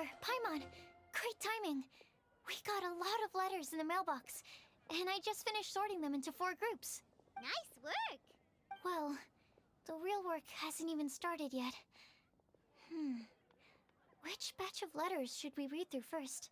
Paimon, great timing. We got a lot of letters in the mailbox, and I just finished sorting them into 4 groups. Nice work! Well, the real work hasn't even started yet. Which batch of letters should we read through first?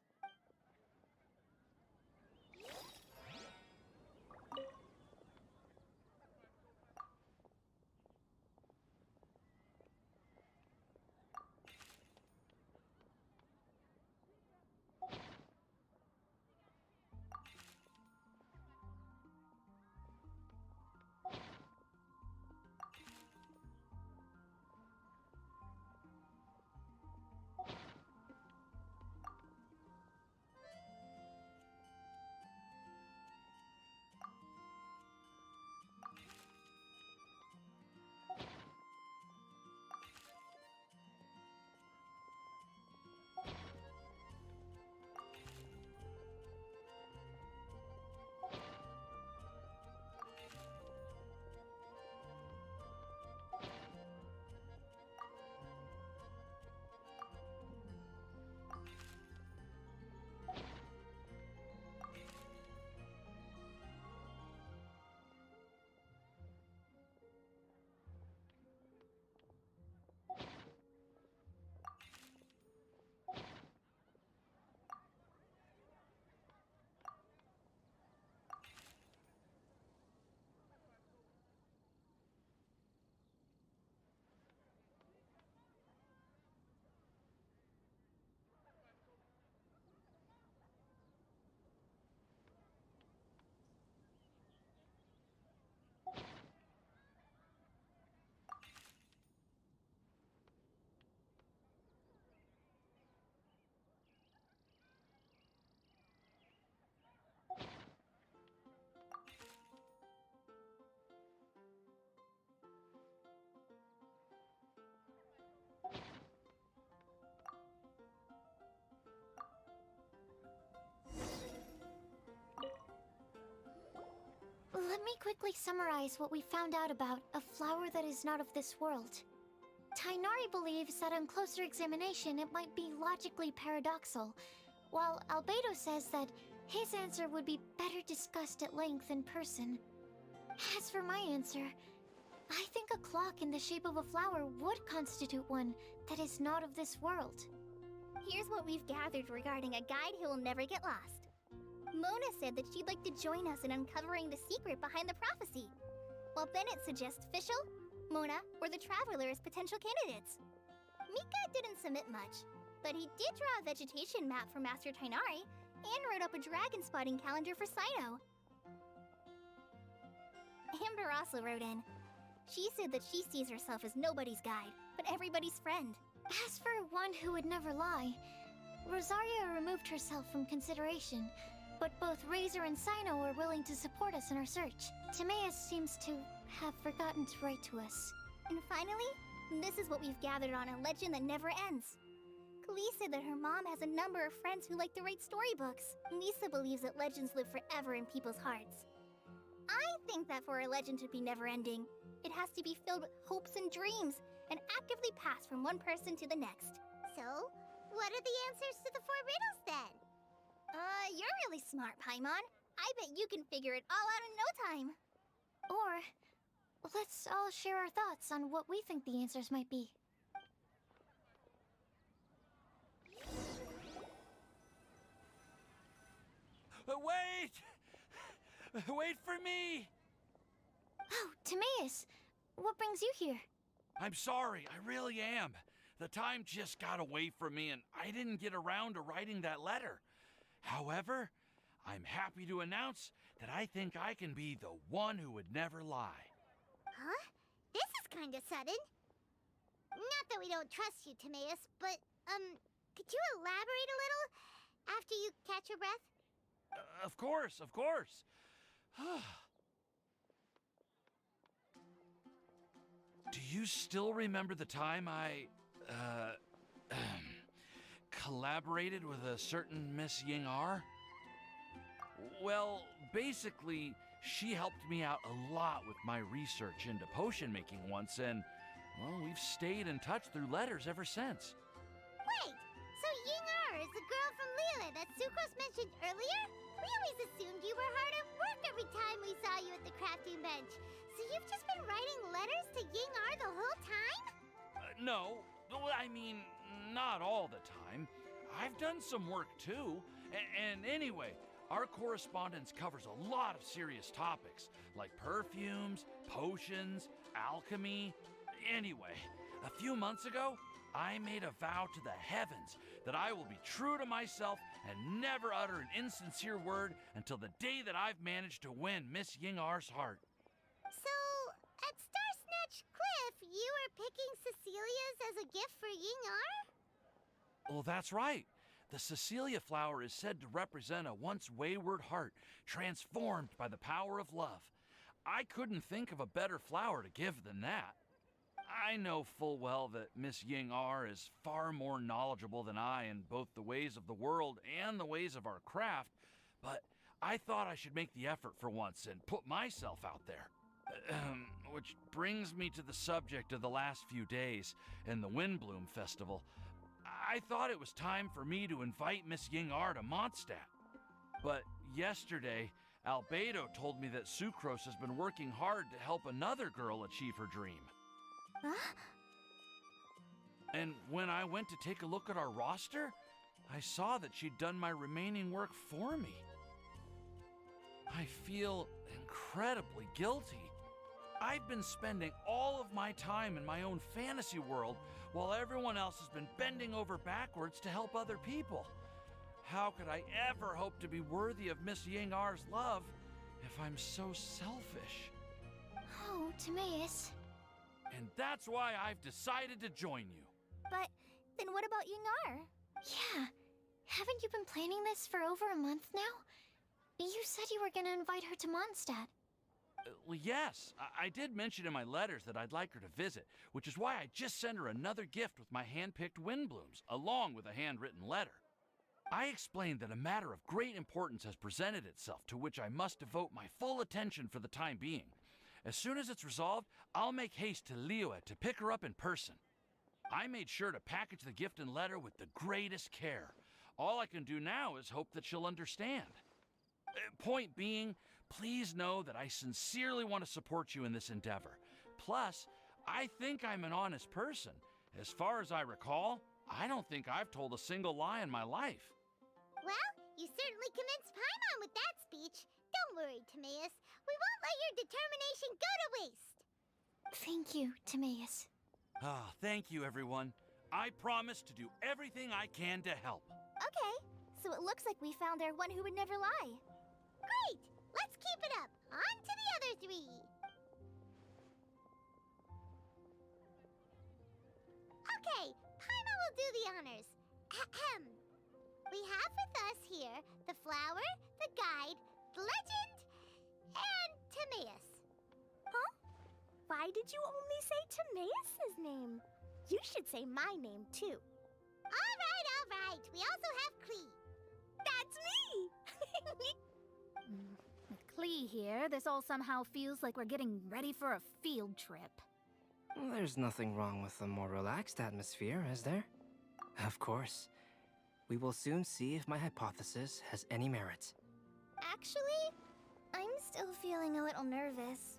Let me quickly summarize what we found out about a flower that is not of this world. Tainari believes that on closer examination it might be logically paradoxal, while Albedo says that his answer would be better discussed at length in person. As for my answer, I think a clock in the shape of a flower would constitute one that is not of this world. Here's what we've gathered regarding a guide who will never get lost. Mona said that she'd like to join us in uncovering the secret behind the prophecy, while Bennett suggests Fischl, Mona, or the Traveler as potential candidates. Mika didn't submit much, but he did draw a vegetation map for Master Tainari and wrote up a dragon spotting calendar for Sino. Amber also wrote in. She said that she sees herself as nobody's guide, but everybody's friend. As for one who would never lie, Rosaria removed herself from consideration, but both Razor and Sino are willing to support us in our search. Timaeus seems to have forgotten to write to us. And finally, this is what we've gathered on a legend that never ends. Klee said that her mom has a number of friends who like to write storybooks. Lisa believes that legends live forever in people's hearts. I think that for a legend to be never-ending, it has to be filled with hopes and dreams, and actively pass from one person to the next. So, what are the answers to the 4 riddles then? You're really smart, Paimon. I bet you can figure it all out in no time. Or, let's all share our thoughts on what we think the answers might be. Wait! Wait for me! Oh, Timaeus! What brings you here? I'm sorry, I really am. The time just got away from me and I didn't get around to writing that letter. However, I'm happy to announce that I think I can be the one who would never lie. Huh? This is kinda sudden. Not that we don't trust you, Timaeus, but, could you elaborate a little after you catch your breath? Of course, of course. Do you still remember the time I, collaborated with a certain Miss Ying-R? Well, basically, she helped me out a lot with my research into potion making once, and, well, we've stayed in touch through letters ever since. Wait, so Ying that Sucrose mentioned earlier? We always assumed you were hard at work every time we saw you at the crafting bench. So you've just been writing letters to Ying-ar the whole time? No, well, I mean, not all the time. I've done some work too. And anyway, our correspondence covers a lot of serious topics, like perfumes, potions, alchemy. Anyway, a few months ago, I made a vow to the heavens that I will be true to myself and never utter an insincere word until the day that I've managed to win Miss Ying-ar's heart. So, at Star Snatch Cliff, you were picking Cecilia's as a gift for Ying-ar? Well, that's right. The Cecilia flower is said to represent a once wayward heart transformed by the power of love. I couldn't think of a better flower to give than that. I know full well that Miss Ying-ar is far more knowledgeable than I in both the ways of the world and the ways of our craft, but I thought I should make the effort for once and put myself out there. Which brings me to the subject of the last few days and the Windblume Festival. I thought it was time for me to invite Miss Ying-ar to Mondstadt. But yesterday, Albedo told me that Sucrose has been working hard to help another girl achieve her dream. Huh? And when I went to take a look at our roster, I saw that she'd done my remaining work for me. I feel incredibly guilty. I've been spending all of my time in my own fantasy world while everyone else has been bending over backwards to help other people. How could I ever hope to be worthy of Miss Ying-ar's love if I'm so selfish? Oh, Timaeus. And that's why I've decided to join you. But then what about Ying-ar? Yeah. Haven't you been planning this for over a month now? You said you were gonna invite her to Mondstadt. Well, yes, I did mention in my letters that I'd like her to visit, which is why I just sent her another gift with my hand-picked Windblooms, along with a handwritten letter. I explained that a matter of great importance has presented itself to which I must devote my full attention for the time being. As soon as it's resolved, I'll make haste to Liyue to pick her up in person. I made sure to package the gift and letter with the greatest care. All I can do now is hope that she'll understand. Point being, please know that I sincerely want to support you in this endeavor. Plus, I think I'm an honest person. As far as I recall, I don't think I've told a single lie in my life. Well, you certainly convinced Paimon with that speech. Don't worry, Timaeus. We won't let your determination go to waste. Thank you, Timaeus. Ah, thank you, everyone. I promise to do everything I can to help. Okay, so it looks like we found our one who would never lie. Great! Let's keep it up. On to the other three. Okay, Paimon will do the honors. Ahem. We have with us here the flower, the guide, the legend, and Timaeus. Huh? Why did you only say Timaeus' name? You should say my name, too. All right. We also have Klee. That's me! With Klee here, this all somehow feels like we're getting ready for a field trip. There's nothing wrong with a more relaxed atmosphere, is there? Of course. We will soon see if my hypothesis has any merit. Actually, I'm still feeling a little nervous.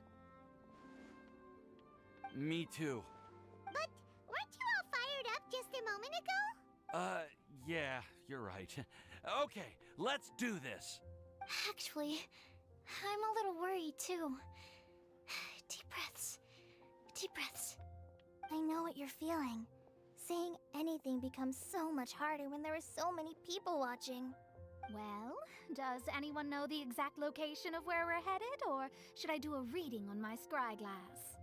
Me too. But weren't you all fired up just a moment ago? Yeah, you're right. Okay, let's do this. Actually, I'm a little worried too. Deep breaths. Deep breaths. I know what you're feeling. Saying anything becomes so much harder when there are so many people watching. Well, does anyone know the exact location of where we're headed, or should I do a reading on my scryglass?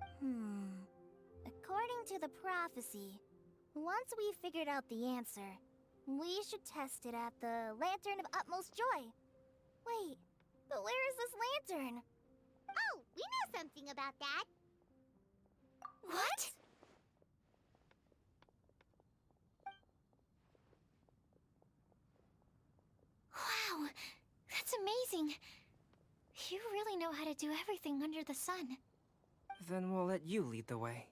According to the prophecy, once we figured out the answer, we should test it at the Lantern of Utmost Joy. Wait, but where is this lantern? Oh, we know something about that. What? Wow, that's amazing. You really know how to do everything under the sun. Then we'll let you lead the way.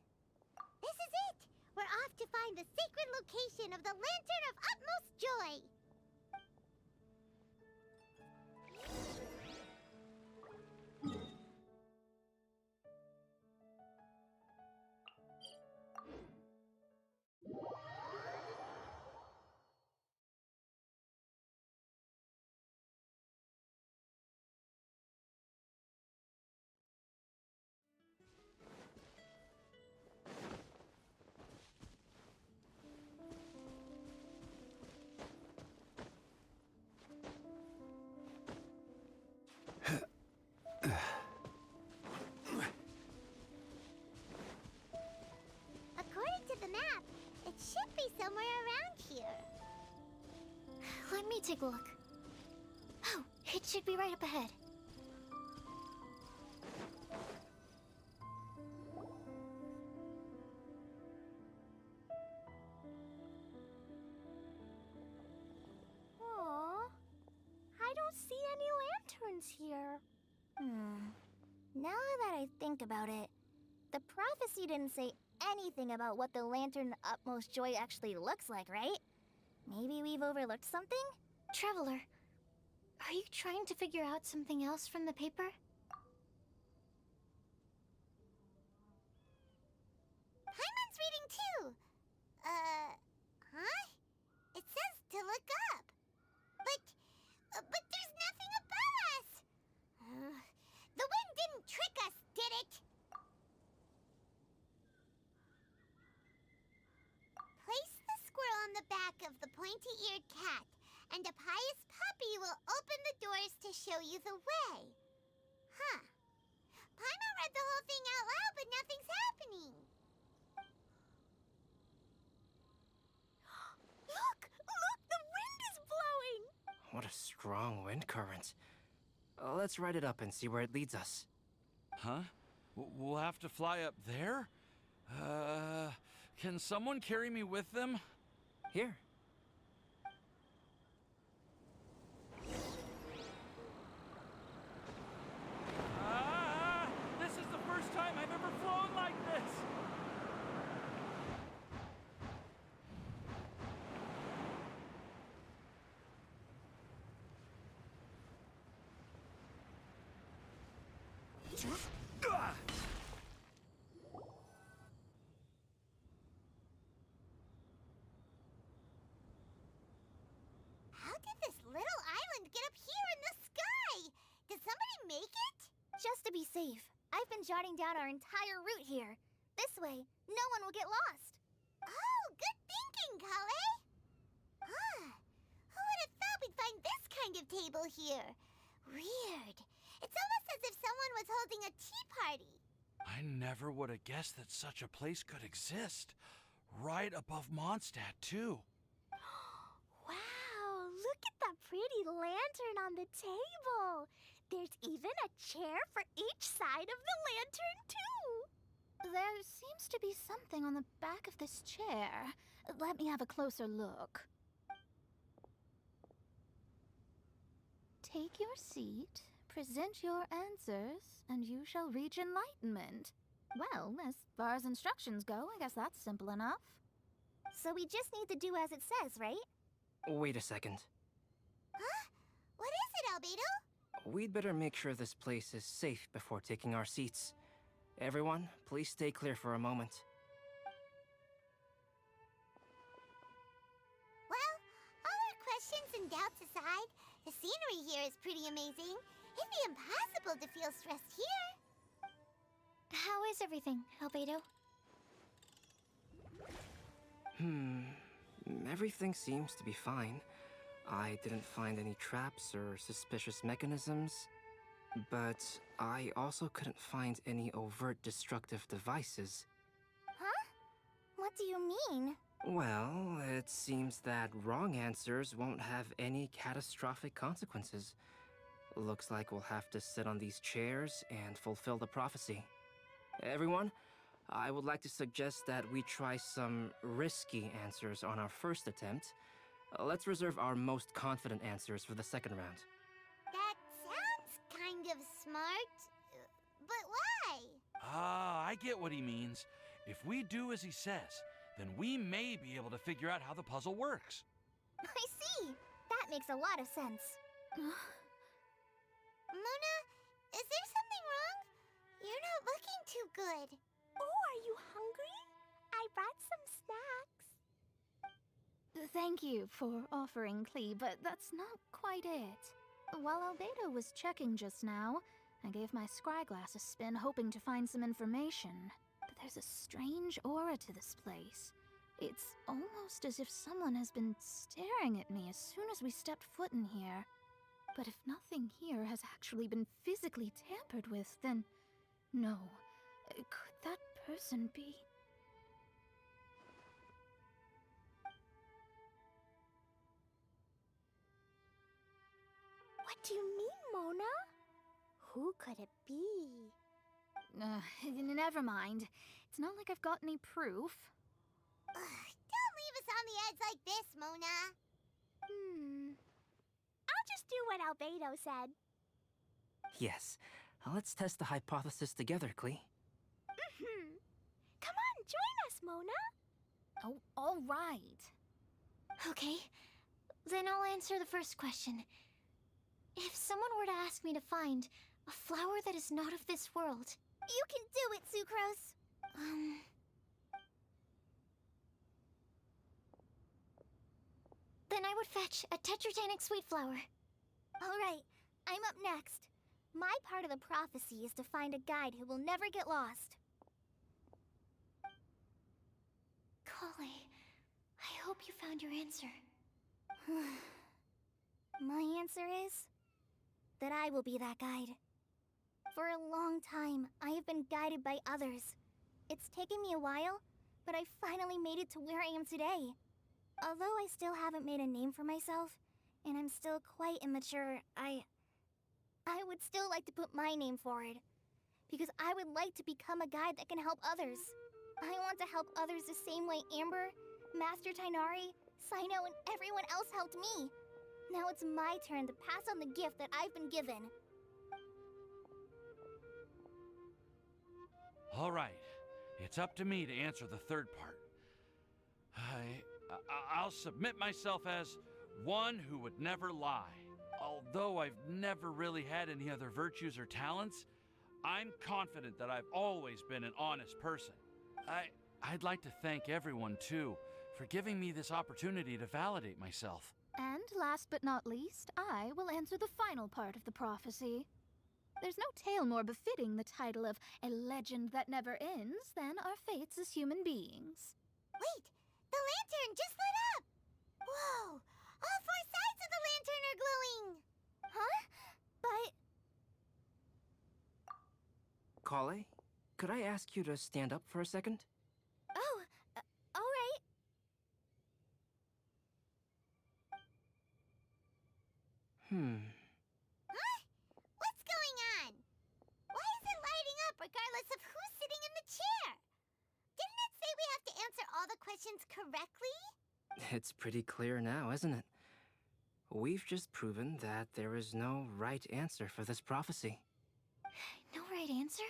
This is it. We're off to find the sacred location of the Lantern of Utmost Joy. me take a look. Oh, it should be right up ahead. Aww. I don't see any lanterns here. Now that I think about it, the prophecy didn't say anything about what the lantern utmost joy actually looks like, right? Maybe we've overlooked something? Traveler, are you trying to figure out something else from the paper? Paimon's reading too. Huh? It says to look up. But there's nothing above us. The wind didn't trick us, did it? Place the squirrel on the back of the pointy-eared cat, and a pious puppy will open the doors to show you the way. Huh. Paimon read the whole thing out loud, but nothing's happening. Look! Look! The wind is blowing! What a strong wind current. Let's write it up and see where it leads us. Huh? We'll have to fly up there? Can someone carry me with them? Here. This is the first time I've ever flown like this! How did this little island get up here in the sky? Did somebody make it? Just to be safe, I've been jotting down our entire route here. This way, no one will get lost. Oh, good thinking, Kale. Who would have thought we'd find this kind of table here? Weird. It's almost as if someone was holding a tea party. I never would have guessed that such a place could exist. Right above Mondstadt, too. Wow, look at that pretty lantern on the table. There's even a chair for each side of the lantern, too. There seems to be something on the back of this chair. Let me have a closer look. Take your seat, present your answers, and you shall reach enlightenment. Well, as far as instructions go, I guess that's simple enough. So we just need to do as it says, right? Wait a second. Huh? What is it, Albedo? We'd better make sure this place is safe before taking our seats. Everyone, please stay clear for a moment. Well, all our questions and doubts aside, the scenery here is pretty amazing. It'd be impossible to feel stressed here. How is everything, Albedo? Everything seems to be fine. I didn't find any traps or suspicious mechanisms, but I also couldn't find any overt destructive devices. Huh? What do you mean? Well, it seems that wrong answers won't have any catastrophic consequences. Looks like we'll have to sit on these chairs and fulfill the prophecy. Everyone, I would like to suggest that we try some risky answers on our first attempt. Let's reserve our most confident answers for the second round. That sounds kind of smart. But why? I get what he means. If we do as he says, then we may be able to figure out how the puzzle works. I see. That makes a lot of sense. Mona, is there something wrong? You're not looking too good. Oh, are you hungry? I brought some snacks. Thank you for offering, Klee, but that's not quite it. While Albedo was checking just now, I gave my scryglass a spin hoping to find some information. But there's a strange aura to this place. It's almost as if someone has been staring at me as soon as we stepped foot in here. But if nothing here has actually been physically tampered with, then no. Could that person be? What do you mean, Mona? Who could it be? Never mind. It's not like I've got any proof. Don't leave us on the edge like this, Mona. I'll just do what Albedo said. Yes. Let's test the hypothesis together, Klee. Come on, join us, Mona. Oh, all right. Okay, then I'll answer the first question. If someone were to ask me to find a flower that is not of this world, You can do it, Sucrose. Then I would fetch a tetragenic sweet flower. All right, I'm up next. My part of the prophecy is to find a guide who will never get lost. Kale, I hope you found your answer. My answer is that I will be that guide. For a long time, I have been guided by others. It's taken me a while, but I finally made it to where I am today. Although I still haven't made a name for myself, and I'm still quite immature, I would still like to put my name forward. Because I would like to become a guide that can help others. I want to help others the same way Amber, Master Tighnari, Cyno, and everyone else helped me. Now it's my turn to pass on the gift that I've been given. All right, it's up to me to answer the third part. I'll submit myself as one who would never lie. Although I've never really had any other virtues or talents, I'm confident that I've always been an honest person. I'd like to thank everyone, too, for giving me this opportunity to validate myself. And last but not least, I will answer the final part of the prophecy. There's no tale more befitting the title of a legend that never ends than our fates as human beings. Wait! The lantern just lit up! Whoa! All four sides of the lantern are glowing! Huh? But... Kale, could I ask you to stand up for a second? Oh, all right. Huh? What's going on? Why is it lighting up regardless of who's sitting in the chair? Didn't it say we have to answer all the questions correctly? It's pretty clear now, isn't it? We've just proven that there is no right answer for this prophecy. No right answer?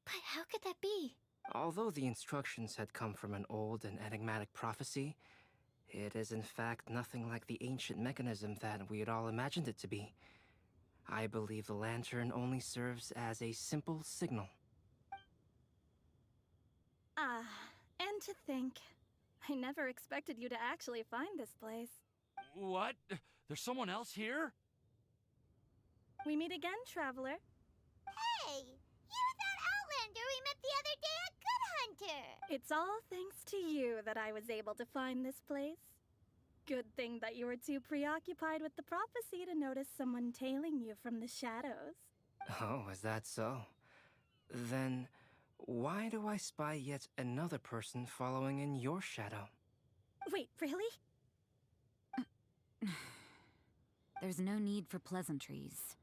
But how could that be? Although the instructions had come from an old and enigmatic prophecy, it is in fact nothing like the ancient mechanism that we had all imagined it to be. I believe the lantern only serves as a simple signal. And to think, I never expected you to actually find this place. What? There's someone else here? We meet again, traveler. Hey! You're that Outlander we met the other day at Good Hunter! It's all thanks to you that I was able to find this place. Good thing that you were too preoccupied with the prophecy to notice someone tailing you from the shadows. Oh, is that so? Then, why do I spy yet another person following in your shadow? Wait, really? There's no need for pleasantries.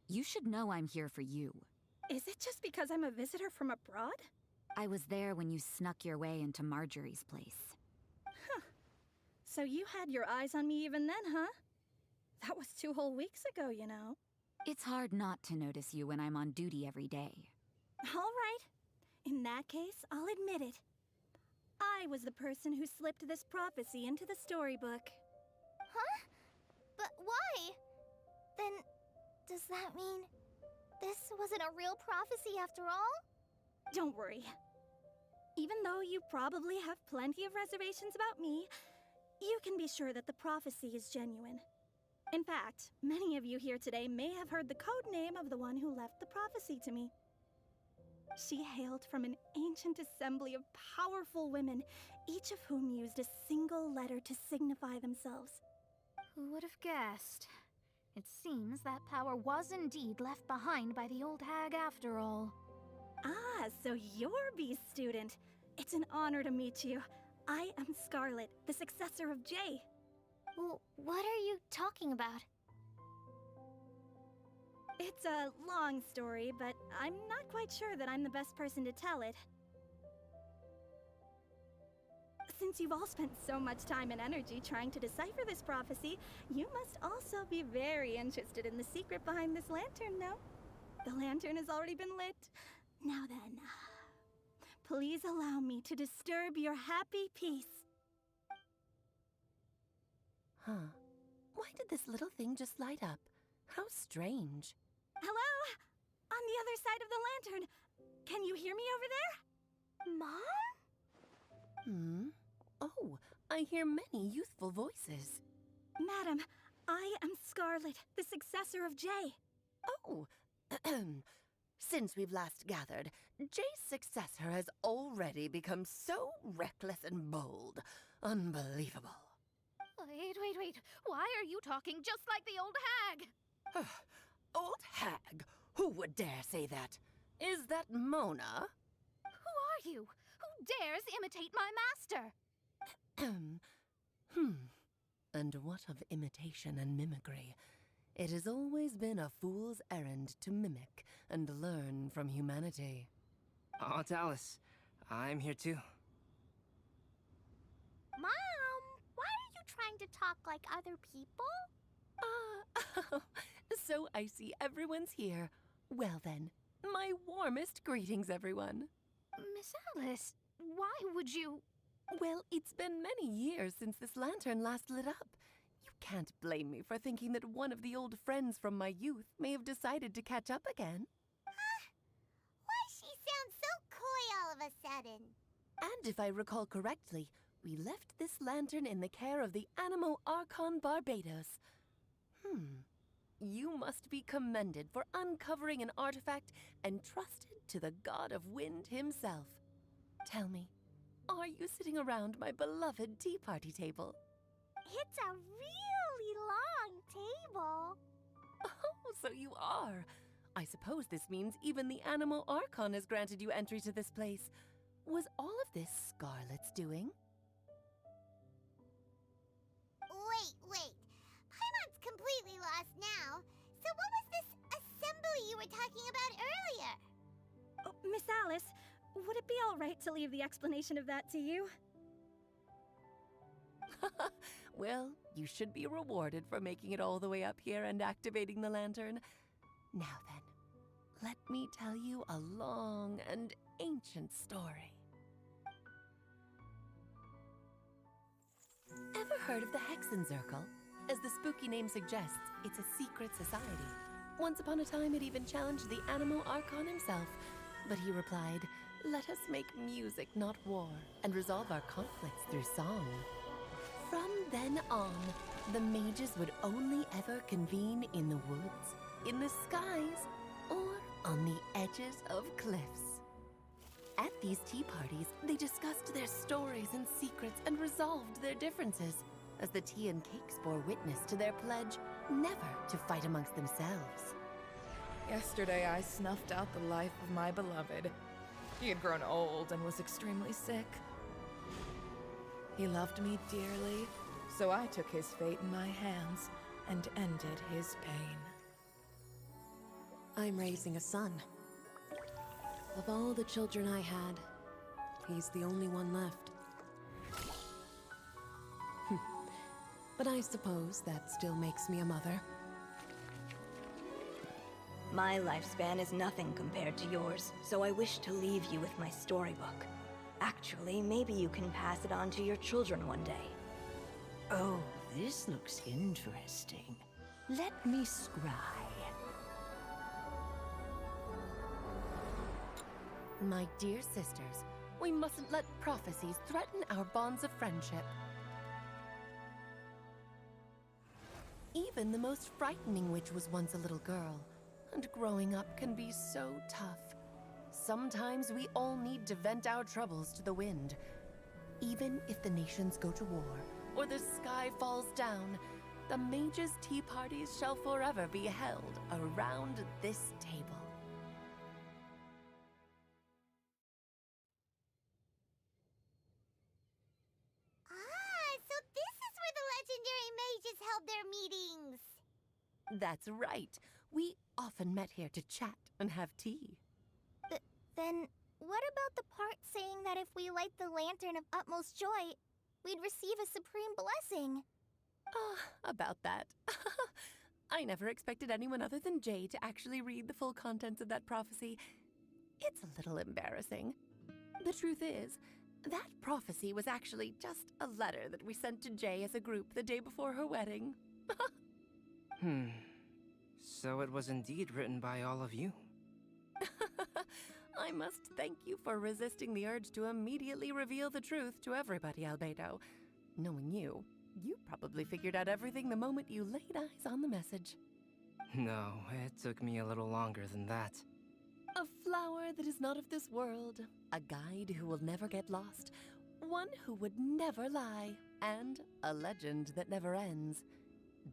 You should know I'm here for you. Is it just because I'm a visitor from abroad? I was there when you snuck your way into Marjorie's place. So you had your eyes on me even then, huh? That was 2 whole weeks ago, you know. It's hard not to notice you when I'm on duty every day. All right. In that case, I'll admit it. I was the person who slipped this prophecy into the storybook. Huh? But why? Then, does that mean this wasn't a real prophecy after all? Don't worry. Even though you probably have plenty of reservations about me, you can be sure that the prophecy is genuine. In fact, many of you here today may have heard the code name of the one who left the prophecy to me. She hailed from an ancient assembly of powerful women, each of whom used a single letter to signify themselves. Who would have guessed? It seems that power was indeed left behind by the old hag after all. Ah, so you're B's student. It's an honor to meet you. I am Scarlet, the successor of Jay. Well, what are you talking about? It's a long story, but I'm not quite sure that I'm the best person to tell it. Since you've all spent so much time and energy trying to decipher this prophecy, you must also be very interested in the secret behind this lantern, no? The lantern has already been lit. Now then, please allow me to disturb your happy peace. Huh. Why did this little thing just light up? How strange. Hello? On the other side of the lantern. Can you hear me over there? Mom? Oh, I hear many youthful voices. Madam, I am Scarlet, the successor of Jay. Oh, since we've last gathered, Jay's successor has already become so reckless and bold. Unbelievable. Wait. Why are you talking just like the old hag? Old hag? Who would dare say that? Is that Mona? Who are you? Who dares imitate my master? And what of imitation and mimicry? It has always been a fool's errand to mimic and learn from humanity. Aunt Alice, I'm here too. Mom, why are you trying to talk like other people? So I see everyone's here. Well then, my warmest greetings, everyone. Miss Alice, why would you... Well, it's been many years since this lantern last lit up. You can't blame me for thinking that one of the old friends from my youth may have decided to catch up again. Why she sounds so coy all of a sudden? And if I recall correctly, we left this lantern in the care of the Animo Archon Barbados. You must be commended for uncovering an artifact entrusted to the god of wind himself. Tell me, are you sitting around my beloved tea party table? It's a really long table. Oh, so you are. I suppose this means even the Animo Archon has granted you entry to this place. Was all of this Scarlet's doing? Wait. Paimon's completely lost now. So what was this assembly you were talking about earlier? Oh, Miss Alice, would it be all right to leave the explanation of that to you? Well, you should be rewarded for making it all the way up here and activating the lantern. Now then, let me tell you a long and ancient story. Ever heard of the Hexenzirkel? As the spooky name suggests, it's a secret society. Once upon a time, it even challenged the Animo Archon himself, but he replied, "Let us make music, not war, and resolve our conflicts through song." From then on, the mages would only ever convene in the woods, in the skies, or on the edges of cliffs. At these tea parties, they discussed their stories and secrets and resolved their differences, as the tea and cakes bore witness to their pledge never to fight amongst themselves. Yesterday I snuffed out the life of my beloved. He had grown old and was extremely sick. He loved me dearly, so I took his fate in my hands and ended his pain. I'm raising a son. Of all the children I had, he's the only one left. But I suppose that still makes me a mother. My lifespan is nothing compared to yours, so I wish to leave you with my storybook. Actually, maybe you can pass it on to your children one day. Oh, this looks interesting. Let me scry. My dear sisters, we mustn't let prophecies threaten our bonds of friendship. Even the most frightening witch was once a little girl, and growing up can be so tough. Sometimes we all need to vent our troubles to the wind. Even if the nations go to war, or the sky falls down, the mages' tea parties shall forever be held around this table. So this is where the legendary mages held their meetings. That's right. We often met here to chat and have tea. Then, what about the part saying that if we light the lantern of utmost joy, we'd receive a supreme blessing? About that. I never expected anyone other than Jay to actually read the full contents of that prophecy. It's a little embarrassing. The truth is, that prophecy was actually just a letter that we sent to Jay as a group the day before her wedding. So it was indeed written by all of you. I must thank you for resisting the urge to immediately reveal the truth to everybody, Albedo. Knowing you, you probably figured out everything the moment you laid eyes on the message. No, it took me a little longer than that. A flower that is not of this world, a guide who will never get lost, one who would never lie, and a legend that never ends.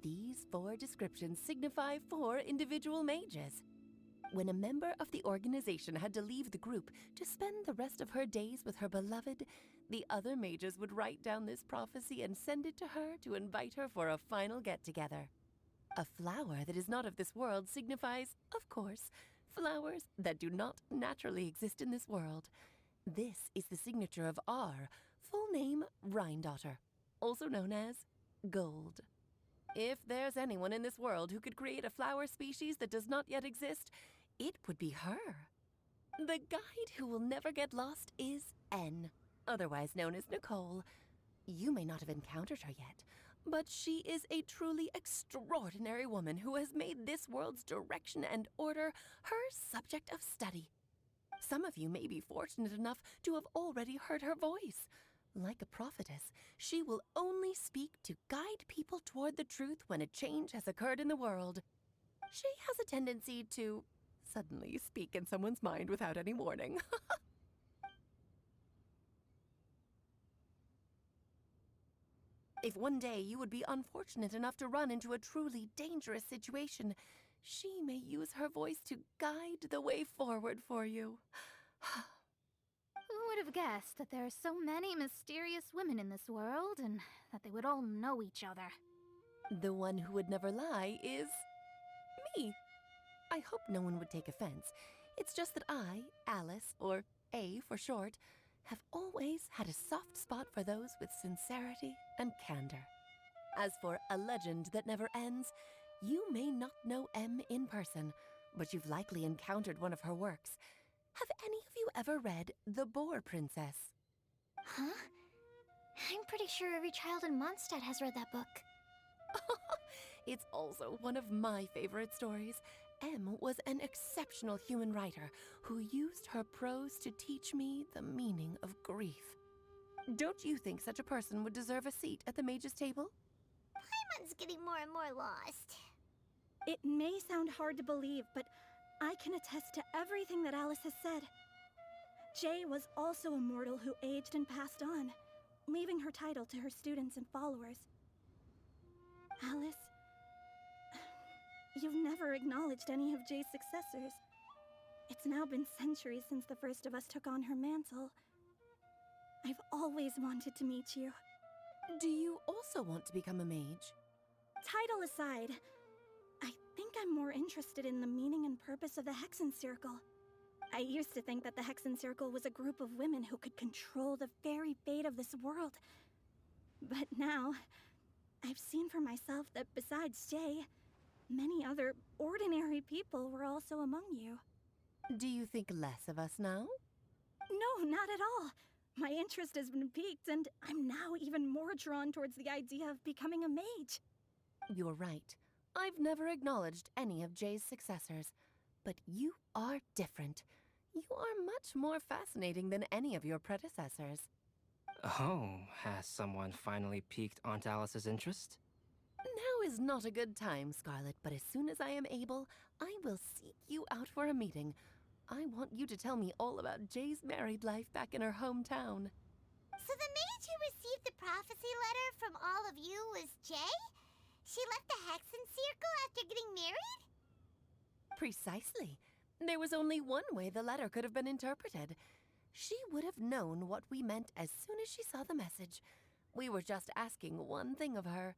These 4 descriptions signify 4 individual mages. When a member of the organization had to leave the group to spend the rest of her days with her beloved, the other mages would write down this prophecy and send it to her to invite her for a final get-together. A flower that is not of this world signifies, of course, flowers that do not naturally exist in this world. This is the signature of our full name, Rhindaughter, also known as Gold. If there's anyone in this world who could create a flower species that does not yet exist, it would be her. The guide who will never get lost is N, otherwise known as Nicole. You may not have encountered her yet, but she is a truly extraordinary woman who has made this world's direction and order her subject of study. Some of you may be fortunate enough to have already heard her voice. Like a prophetess, she will only speak to guide people toward the truth when a change has occurred in the world. She has a tendency to suddenly speak in someone's mind without any warning. If one day you would be unfortunate enough to run into a truly dangerous situation, she may use her voice to guide the way forward for you. Who would have guessed that there are so many mysterious women in this world and that they would all know each other? The one who would never lie is me. I hope no one would take offense. It's just that I, Alice, or A for short, have always had a soft spot for those with sincerity and candor. As for a legend that never ends, you may not know M in person, but you've likely encountered one of her works. Have any of you ever read The Boar Princess? Huh? I'm pretty sure every child in Mondstadt has read that book. It's also one of my favorite stories. M was an exceptional human writer who used her prose to teach me the meaning of grief. Don't you think such a person would deserve a seat at the mage's table? Paimon's getting more and more lost. It may sound hard to believe, but I can attest to everything that Alice has said. Jay was also a mortal who aged and passed on, leaving her title to her students and followers. Alice, you've never acknowledged any of Jay's successors. It's now been centuries since the first of us took on her mantle. I've always wanted to meet you. Do you also want to become a mage? Title aside, I think I'm more interested in the meaning and purpose of the Hexen Circle. I used to think that the Hexen Circle was a group of women who could control the very fate of this world. But now, I've seen for myself that besides Jay, many other ordinary people were also among you. Do you think less of us now? No, not at all. My interest has been piqued, and I'm now even more drawn towards the idea of becoming a mage. You're right. I've never acknowledged any of Jay's successors, but you are different. You are much more fascinating than any of your predecessors. Oh, has someone finally piqued Aunt Alice's interest? Now is not a good time, Scarlet, but as soon as I am able, I will seek you out for a meeting. I want you to tell me all about Jay's married life back in her hometown. So the mage who received the prophecy letter from all of you was Jay? She left the Hexen Circle after getting married? Precisely. There was only one way the letter could have been interpreted. She would have known what we meant as soon as she saw the message. We were just asking one thing of her.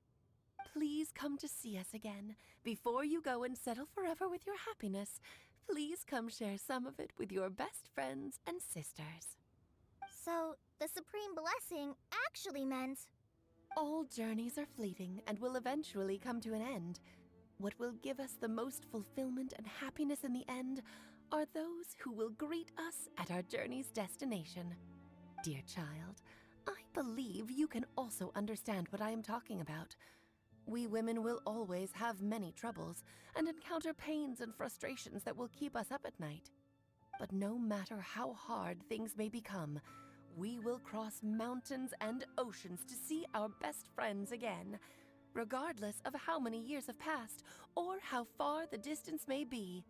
Please come to see us again. Before you go and settle forever with your happiness, please come share some of it with your best friends and sisters. So, the Supreme Blessing actually meant... All journeys are fleeting and will eventually come to an end. What will give us the most fulfillment and happiness in the end are those who will greet us at our journey's destination. Dear child, I believe you can also understand what I am talking about. We women will always have many troubles and encounter pains and frustrations that will keep us up at night. But no matter how hard things may become, we will cross mountains and oceans to see our best friends again, regardless of how many years have passed or how far the distance may be.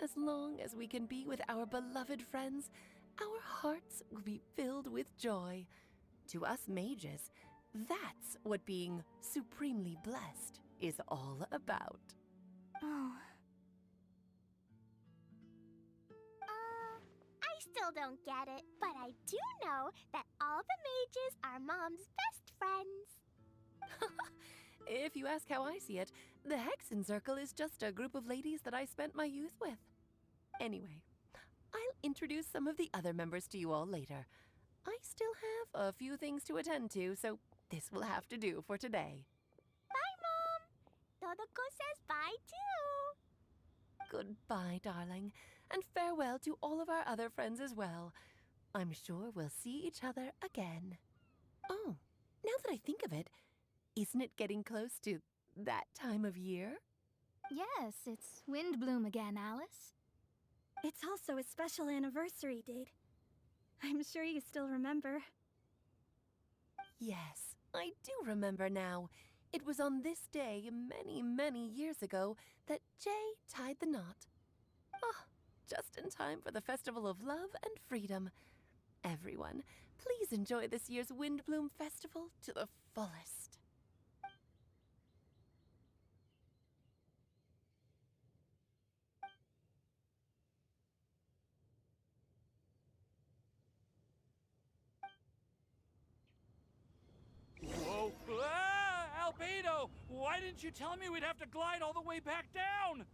As long as we can be with our beloved friends, our hearts will be filled with joy. To us mages, that's what being supremely blessed is all about. Oh. I still don't get it, but I do know that all the mages are Mom's best friends. If you ask how I see it, the Hexen Circle is just a group of ladies that I spent my youth with. Anyway, I'll introduce some of the other members to you all later. I still have a few things to attend to, so this will have to do for today. Bye, Mom! Todoko says bye, too! Goodbye, darling, and farewell to all of our other friends as well. I'm sure we'll see each other again. Oh, now that I think of it, isn't it getting close to that time of year? Yes, it's Windblume again, Alice. It's also a special anniversary date. I'm sure you still remember. Yes, I do remember now. It was on this day many, many years ago that Jay tied the knot. Ah, just in time for the Festival of Love and Freedom. Everyone, please enjoy this year's Windblume Festival to the fullest. Whoa! Ah, Albedo! Why didn't you tell me we'd have to glide all the way back down?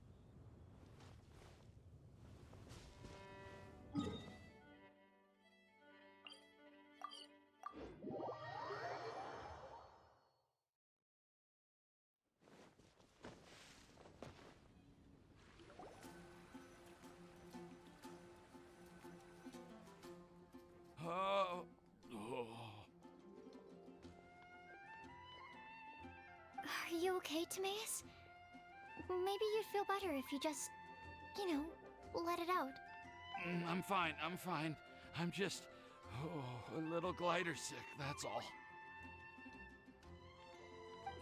Oh. Are you okay, Timaeus? Maybe you'd feel better if you just, you know, let it out. I'm fine, I'm fine. I'm just, a little glider sick, that's all.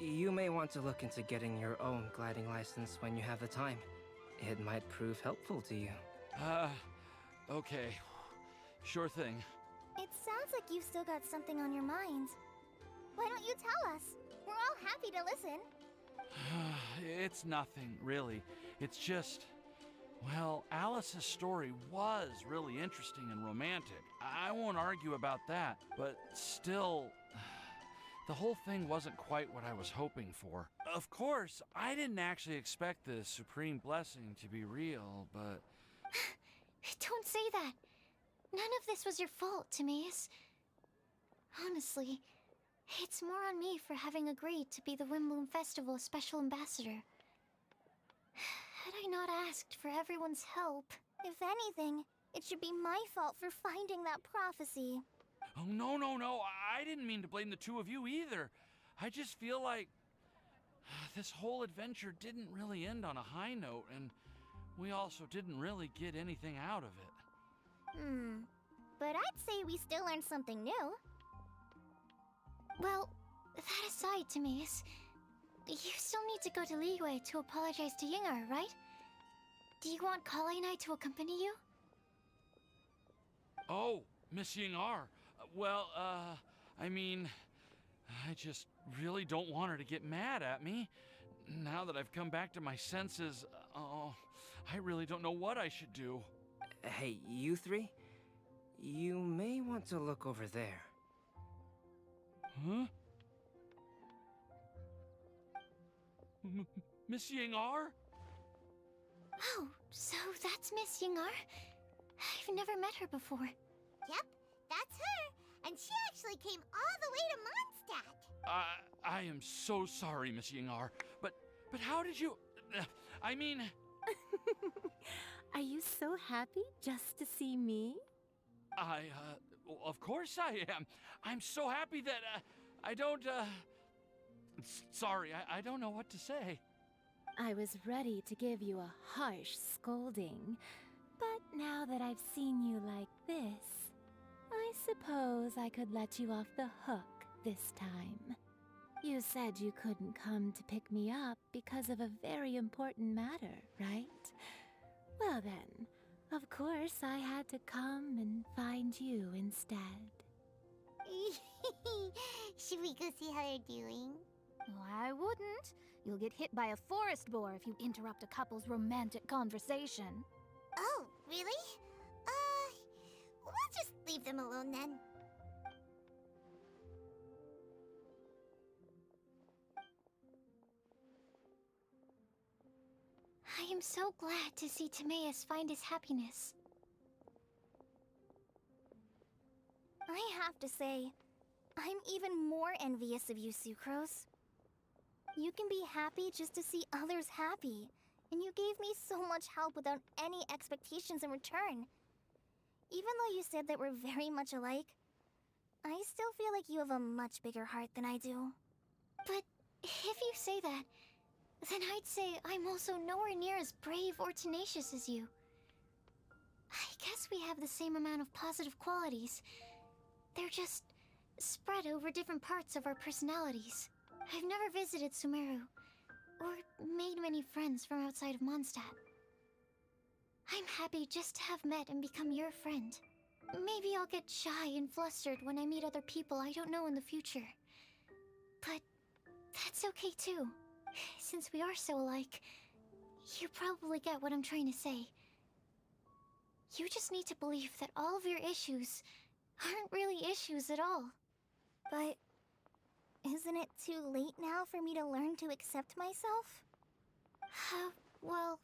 You may want to look into getting your own gliding license when you have the time. It might prove helpful to you. Okay. Sure thing. It sounds like you've still got something on your mind. Why don't you tell us? We're all happy to listen. It's nothing, really. It's just, well, Alice's story was really interesting and romantic. I won't argue about that, but still, the whole thing wasn't quite what I was hoping for. Of course, I didn't actually expect the Supreme Blessing to be real, but... Don't say that. None of this was your fault, Timaeus. Honestly, it's more on me for having agreed to be the Windblume Festival Special Ambassador. Had I not asked for everyone's help... If anything, it should be my fault for finding that prophecy. Oh, no. I didn't mean to blame the two of you either. I just feel like this whole adventure didn't really end on a high note, and we also didn't really get anything out of it. But I'd say we still learned something new. Well, that aside, Timaeus, you still need to go to Liyue to apologize to Yinger, right? Do you want Kale and I to accompany you? Oh, Miss Yinger. Well, I mean, I just really don't want her to get mad at me. Now that I've come back to my senses, I really don't know what I should do. Hey, you three? You may want to look over there. Huh? Miss Yingar? Oh, so that's Miss Yingar? I've never met her before. Yep, that's her. And she actually came all the way to Mondstadt. I am so sorry, Miss Yingar, but how did you... I mean... Are you so happy just to see me? Of course I am. I'm so happy that, I don't, sorry, I don't know what to say. I was ready to give you a harsh scolding, but now that I've seen you like this, I suppose I could let you off the hook this time. You said you couldn't come to pick me up because of a very important matter, right? Well then, of course I had to come and find you instead. Should we go see how they're doing? Oh, I wouldn't. You'll get hit by a forest boar if you interrupt a couple's romantic conversation. Oh, really? We'll just leave them alone then. I am so glad to see Timaeus find his happiness. I have to say, I'm even more envious of you, Sucrose. You can be happy just to see others happy, and you gave me so much help without any expectations in return. Even though you said that we're very much alike, I still feel like you have a much bigger heart than I do. But if you say that, then I'd say I'm also nowhere near as brave or tenacious as you. I guess we have the same amount of positive qualities. They're just spread over different parts of our personalities. I've never visited Sumeru, or made many friends from outside of Mondstadt. I'm happy just to have met and become your friend. Maybe I'll get shy and flustered when I meet other people I don't know in the future. But that's okay too. Since we are so alike, you probably get what I'm trying to say. You just need to believe that all of your issues aren't really issues at all. But isn't it too late now for me to learn to accept myself? Well...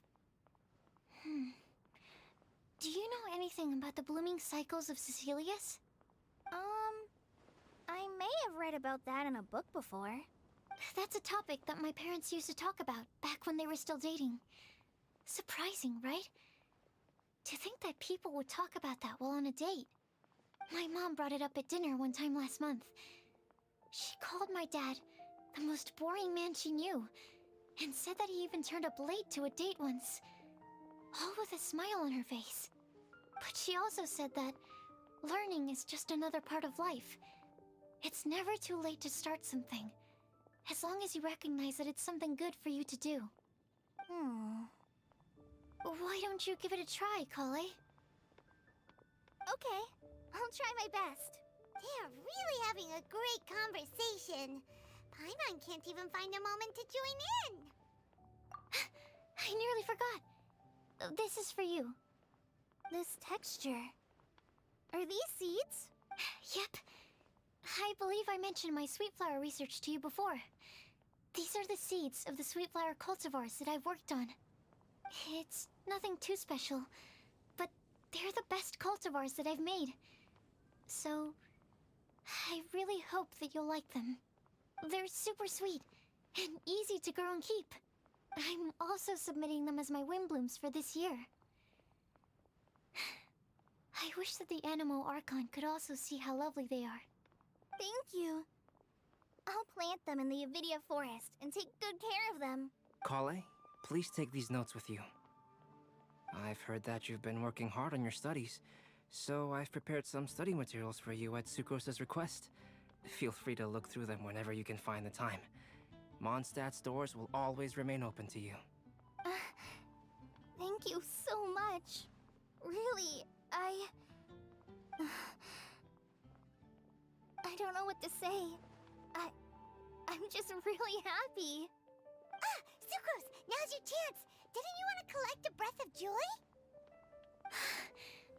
Do you know anything about the blooming cycles of Cecilius? I may have read about that in a book before. That's a topic that my parents used to talk about back when they were still dating. Surprising, right? To think that people would talk about that while on a date. My mom brought it up at dinner one time last month. She called my dad the most boring man she knew, and said that he even turned up late to a date once, all with a smile on her face. But she also said that learning is just another part of life. It's never too late to start something, as long as you recognize that it's something good for you to do. Why don't you give it a try, Kale? Okay, I'll try my best. They're really having a great conversation. Paimon can't even find a moment to join in. I nearly forgot. This is for you. This texture. Are these seeds? Yep. I believe I mentioned my sweet flower research to you before. These are the seeds of the sweet flower cultivars that I've worked on. It's nothing too special, but they're the best cultivars that I've made. So, I really hope that you'll like them. They're super sweet and easy to grow and keep. I'm also submitting them as my Windblooms for this year. I wish that the Animo Archon could also see how lovely they are. Thank you. I'll plant them in the Avidia forest and take good care of them. Kale, please take these notes with you. I've heard that you've been working hard on your studies, so I've prepared some study materials for you at Sucrose's request. Feel free to look through them whenever you can find the time. Mondstadt's doors will always remain open to you. Thank you so much. Really, I don't know what to say. I'm just really happy. Sucrose, now's your chance. Didn't you want to collect a breath of joy?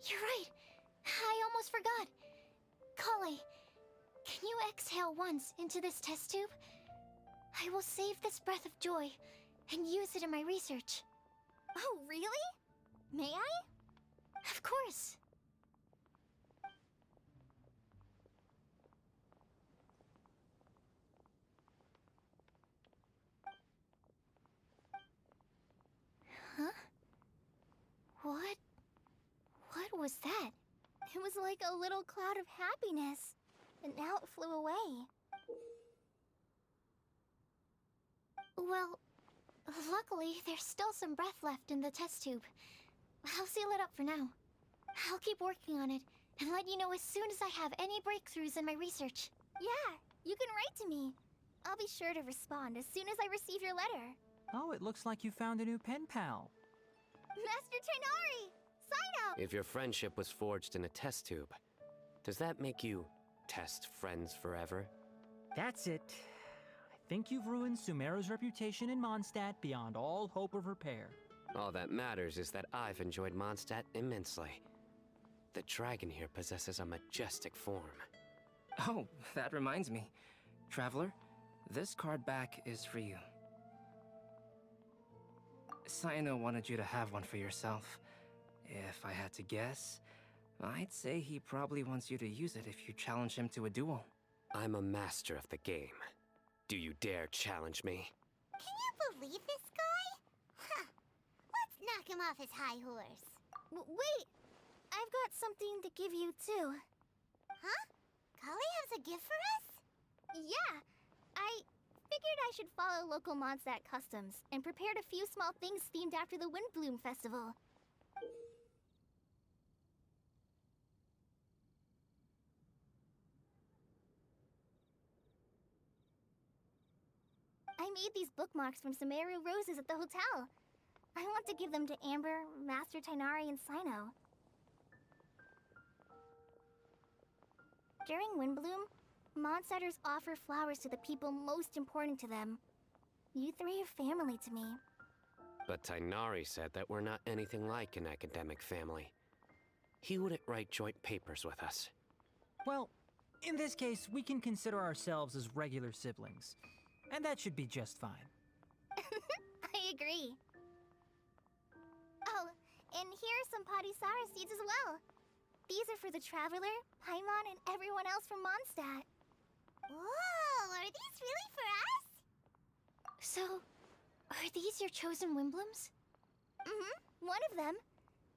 You're right. I almost forgot. Kale, can you exhale once into this test tube? I will save this breath of joy and use it in my research. Oh, really? May I? Of course. Huh? What was that? It was like a little cloud of happiness, and now it flew away. Well, luckily, there's still some breath left in the test tube. I'll seal it up for now. I'll keep working on it and let you know as soon as I have any breakthroughs in my research. Yeah, you can write to me. I'll be sure to respond as soon as I receive your letter. Oh, it looks like you found a new pen pal. Master Tainari! Sign up! If your friendship was forged in a test tube, does that make you test friends forever? That's it. I think you've ruined Sumeru's reputation in Mondstadt beyond all hope of repair. All that matters is that I've enjoyed Mondstadt immensely. The dragon here possesses a majestic form. Oh, that reminds me. Traveler, this card back is for you. Saino wanted you to have one for yourself. If I had to guess, I'd say he probably wants you to use it if you challenge him to a duel. I'm a master of the game. Do you dare challenge me? Can you believe this guy? Huh. Let's knock him off his high horse. Wait! I've got something to give you, too. Huh? Kali has a gift for us? Yeah! I figured I should follow local Mondstadt customs and prepared a few small things themed after the Windblume festival. I made these bookmarks from Sumeru roses at the hotel. I want to give them to Amber, Master Tainari, and Sino. During Windblume, Mondstadters offer flowers to the people most important to them. You three are family to me. But Tainari said that we're not anything like an academic family. He wouldn't write joint papers with us. Well, in this case, we can consider ourselves as regular siblings. And that should be just fine. I agree. Oh, and here are some Padisara seeds as well. These are for the Traveler, Paimon, and everyone else from Mondstadt. Whoa, are these really for us? So, are these your chosen Windblooms? Mm-hmm, one of them.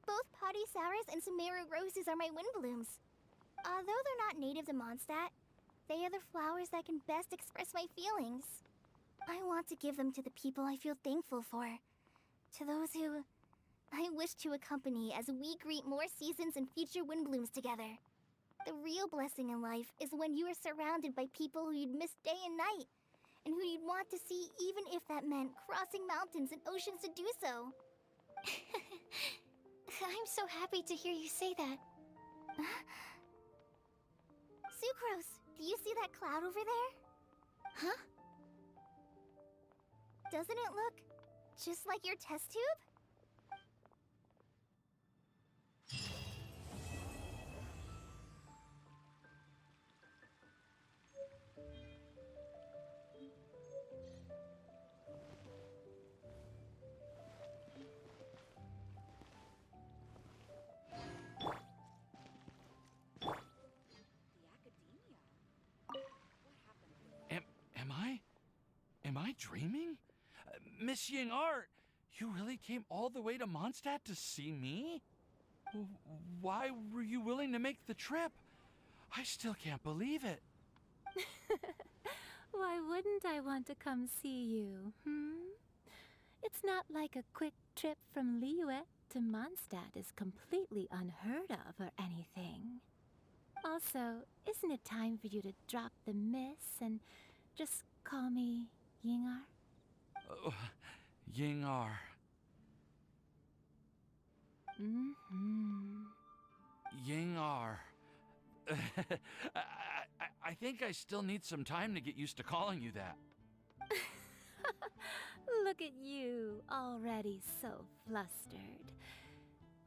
Both Padisauras and Sumeru roses are my Windblooms. Although they're not native to Mondstadt, they are the flowers that can best express my feelings. I want to give them to the people I feel thankful for. To those who I wish to accompany as we greet more seasons and future Windblooms together. The real blessing in life is when you are surrounded by people who you'd miss day and night, and who you'd want to see even if that meant crossing mountains and oceans to do so. I'm so happy to hear you say that. Sucrose, do you see that cloud over there? Huh? Doesn't it look just like your test tube? Am I dreaming? Miss Ying-Art, you really came all the way to Mondstadt to see me? Why were you willing to make the trip? I still can't believe it. Why wouldn't I want to come see you, It's not like a quick trip from Liyue to Mondstadt is completely unheard of or anything. Also, isn't it time for you to drop the miss and just call me Ying-Ar? Ying-Ar. Ying-Ar. I think I still need some time to get used to calling you that. Look at you, already so flustered.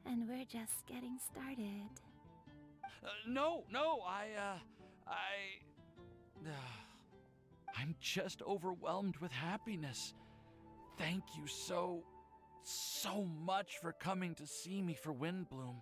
And we're just getting started. No, I'm just overwhelmed with happiness. Thank you so much for coming to see me for Windblume.